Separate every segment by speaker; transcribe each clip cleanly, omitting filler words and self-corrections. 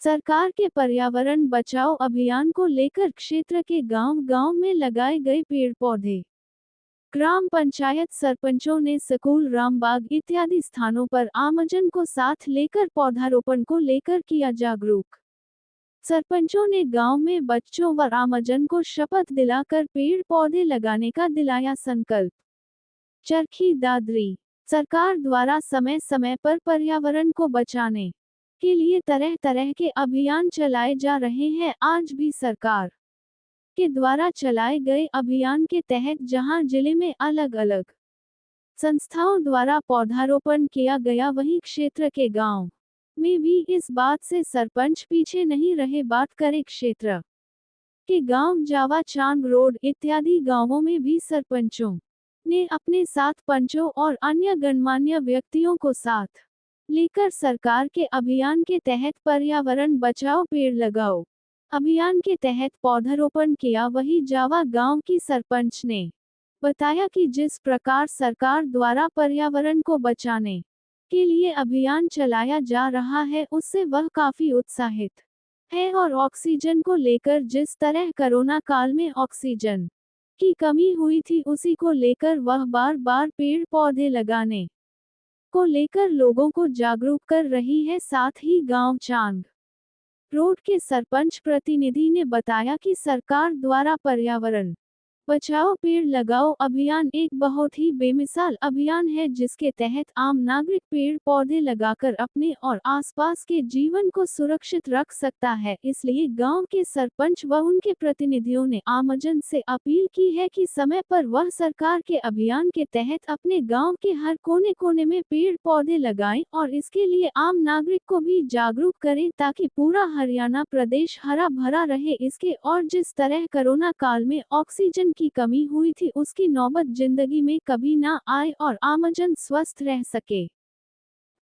Speaker 1: सरकार के पर्यावरण बचाओ अभियान को लेकर क्षेत्र के गांव-गांव में लगाए गए पेड़-पौधे। ग्राम पंचायत सरपंचों ने स्कूल, रामबाग इत्यादि स्थानों पर आमजन को साथ लेकर पौधारोपण को लेकर किया जागरूक। सरपंचों ने गांव में बच्चों व आमजन को शपथ दिलाकर पेड़-पौधे लगाने का दिलाया संकल्प। चरखी दादरी। सरकार द्वारा समय-समय पर पर्यावरण को बचाने के लिए तरह-तरह के अभियान चलाए जा रहे हैं। आज भी सरकार के द्वारा चलाए गए अभियान के तहत जहां जिले में अलग-अलग संस्थाओं द्वारा पौधारोपण किया गया, वहीं क्षेत्र के गांव में भी इस बात से सरपंच पीछे नहीं रहे। बात करें क्षेत्र के गांव जावा, चांद रोड इत्यादि गांवों में भी सरपंचों ने अपने साथ पंचों और अन्य गणमान्य व्यक्तियों को साथ लेकर सरकार के अभियान के तहत पर्यावरण बचाओ पेड़ लगाओ अभियान के तहत पौधारोपण किया। वही जावा गांव की सरपंच ने बताया कि जिस प्रकार सरकार द्वारा पर्यावरण को बचाने के लिए अभियान चलाया जा रहा है, उससे वह काफी उत्साहित है और ऑक्सीजन को लेकर जिस तरह कोरोना काल में ऑक्सीजन की कमी हुई थी, उसी को लेकर वह बार-बार पेड़-पौधे लगाने को लेकर लोगों को जागरूक कर रही है। साथ ही गांव चांद रोड के सरपंच प्रतिनिधि ने बताया कि सरकार द्वारा पर्यावरण बचाओ पेड़ लगाओ अभियान एक बहुत ही बेमिसाल अभियान है, जिसके तहत आम नागरिक पेड़ पौधे लगाकर अपने और आसपास के जीवन को सुरक्षित रख सकता है। इसलिए गांव के सरपंच व उनके प्रतिनिधियों ने आमजन से अपील की है कि समय पर वह सरकार के अभियान के तहत अपने गांव के हर कोने कोने में पेड़ पौधे लगाएं और इसके लिए आम नागरिक को भी जागरूक करें, ताकि पूरा हरियाणा प्रदेश हरा भरा रहे। इसके और जिस तरह कोरोना काल में ऑक्सीजन की कमी हुई थी, उसकी नौबत जिंदगी में कभी ना आए और आमजन स्वस्थ रह सके।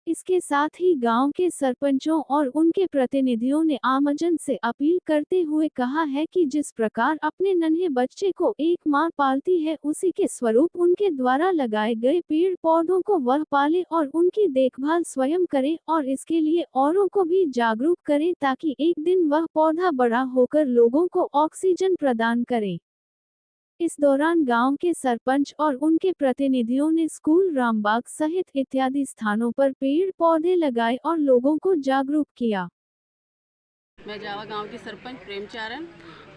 Speaker 1: इसके साथ ही गांव के सरपंचों और उनके प्रतिनिधियों ने आमजन से अपील करते हुए कहा है कि जिस प्रकार अपने नन्हे बच्चे को एक मां पालती है, उसी के स्वरूप उनके द्वारा लगाए गए पेड़ पौधों को वह पाले और उनकी देखभाल स्वयं करे और इसके लिए औरों को भी जागरूक करे, ताकि एक दिन वह पौधा बड़ा होकर लोगों को ऑक्सीजन प्रदान करे। इस दौरान गांव के सरपंच और उनके प्रतिनिधियों ने स्कूल, रामबाग सहित इत्यादि स्थानों पर पेड़ पौधे लगाए और लोगों को जागरूक किया।
Speaker 2: मैं जावा गांव की सरपंच प्रेमचारण।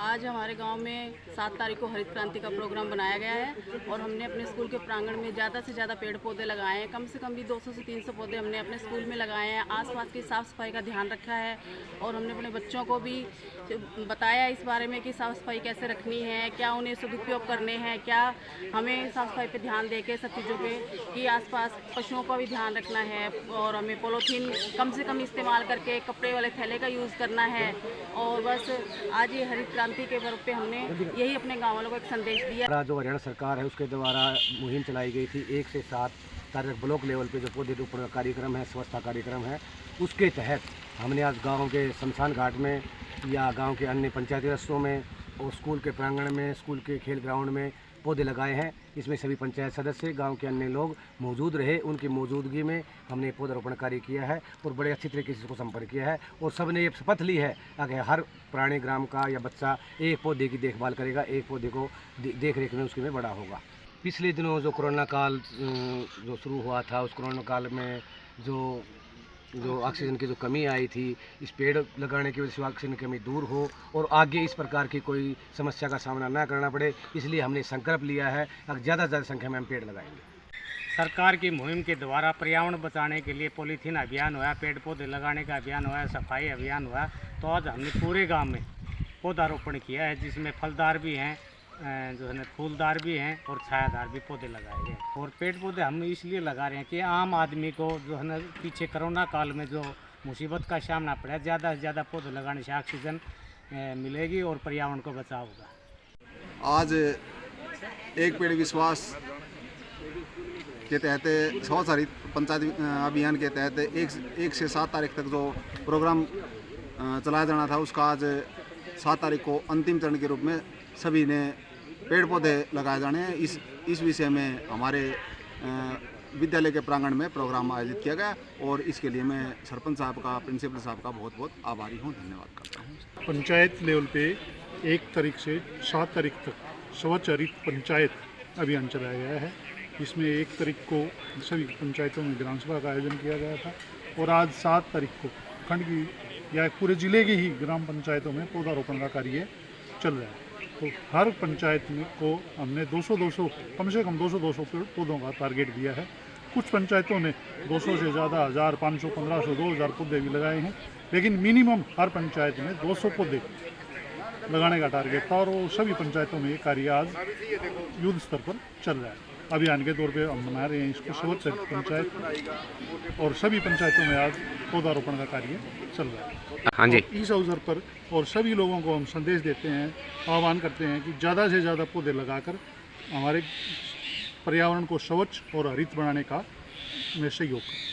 Speaker 2: आज हमारे गांव में 7 तारीख को हरित क्रांति का प्रोग्राम बनाया गया है और हमने अपने स्कूल के प्रांगण में ज़्यादा से ज़्यादा पेड़ पौधे लगाए हैं। कम से कम भी 200 से 300 पौधे हमने अपने स्कूल में लगाए हैं। आसपास की साफ़ सफाई का ध्यान रखा है और हमने अपने बच्चों को भी बताया इस बारे में कि साफ़ सफाई कैसे रखनी है, क्या उन्हें सदुपयोग करने हैं, क्या हमें साफ़ सफाई पर ध्यान दे के सब चीज़ों पर कि आसपास पशुओं का भी ध्यान रखना है और हमें पॉलीथीन कम से कम इस्तेमाल करके कपड़े वाले थैले का यूज़ करना है। और बस आज ये हरित क्रांति के पर्व पे हमने यही अपने गाँव वालों को एक संदेश दिया।
Speaker 3: जो हरियाणा सरकार है उसके द्वारा मुहिम चलाई गई थी 1 से 7 तारीख ब्लॉक लेवल पे जो पौधरोपण का कार्यक्रम है, स्वच्छता कार्यक्रम है, उसके तहत हमने आज गांव के शमशान घाट में या गांव के अन्य पंचायती रस्तों में और स्कूल के प्रांगण में, स्कूल के खेल ग्राउंड में पौधे लगाए हैं। इसमें सभी पंचायत सदस्य, गांव के अन्य लोग मौजूद रहे। उनकी मौजूदगी में हमने पौधारोपण कार्य किया है और बड़े अच्छी तरीके से इसको संपर्क किया है और सबने ये शपथ ली है कि हर पुराने ग्राम का या बच्चा एक पौधे की देखभाल करेगा, एक पौधे को देख रेख में उसके में बड़ा होगा। पिछले दिनों जो कोरोना काल जो शुरू हुआ था, उस कोरोना काल में जो ऑक्सीजन की जो कमी आई थी, इस पेड़ लगाने की वजह से ऑक्सीजन की कमी दूर हो और आगे इस प्रकार की कोई समस्या का सामना ना करना पड़े, इसलिए हमने संकल्प लिया है कि ज़्यादा से ज़्यादा संख्या में हम पेड़ लगाएंगे।
Speaker 4: सरकार की मुहिम के द्वारा पर्यावरण बचाने के लिए पॉलीथीन अभियान हुआ, पेड़ पौधे लगाने का अभियान हुआ, सफाई अभियान हुआ। तो आज हमने पूरे गाँव में पौधारोपण किया है, जिसमें फलदार भी हैं, जो है ना फूलदार भी हैं और छायादार भी पौधे लगाए गए। और पेड़ पौधे हम इसलिए लगा रहे हैं कि आम आदमी को जो है ना पीछे कोरोना काल में जो मुसीबत का सामना पड़ा, ज़्यादा से ज़्यादा पौधे लगाने से ऑक्सीजन मिलेगी और पर्यावरण को बचाव होगा।
Speaker 5: आज एक पेड़ विश्वास के तहत स्वच्छ हरित पंचायत अभियान के तहत 1 से 7 तारीख तक जो प्रोग्राम चलाया जाना था, उसका आज 7 तारीख को अंतिम चरण के रूप में सभी ने पेड़ पौधे लगाए जाने हैं। इस विषय में हमारे विद्यालय के प्रांगण में प्रोग्राम आयोजित किया गया और इसके लिए मैं सरपंच साहब का, प्रिंसिपल साहब का बहुत बहुत आभारी हूँ, धन्यवाद करता हूँ।
Speaker 6: पंचायत लेवल पे 1 तारीख से 7 तारीख तक स्वच्छ हरित पंचायत अभियान चलाया गया है। इसमें 1 तारीख को सभी पंचायतों में ग्राम सभा का आयोजन किया गया था और आज 7 तारीख को खंड की या पूरे ज़िले की ही ग्राम पंचायतों में पौधारोपण का कार्य चल रहा है। तो हर पंचायत में को हमने 200 कम से कम 200 पौधों का टारगेट दिया है। कुछ पंचायतों ने 200 से ज़्यादा 1000, 500, 1500, 2000 पौधे भी लगाए हैं, लेकिन मिनिमम हर पंचायत में 200 पौधे लगाने का टारगेट था और वो सभी पंचायतों में ये कार्य आज युद्ध स्तर पर चल रहा है। अभियान के तौर पे हम मना रहे हैं इसको स्वच्छ पंचायत और सभी पंचायतों में आज पौधारोपण का कार्य चल रहा है।
Speaker 7: हाँ जी।
Speaker 6: इस अवसर पर और सभी लोगों को हम संदेश देते हैं, आह्वान करते हैं कि ज़्यादा से ज़्यादा पौधे लगाकर हमारे पर्यावरण को स्वच्छ और हरित बनाने का में सहयोग करें।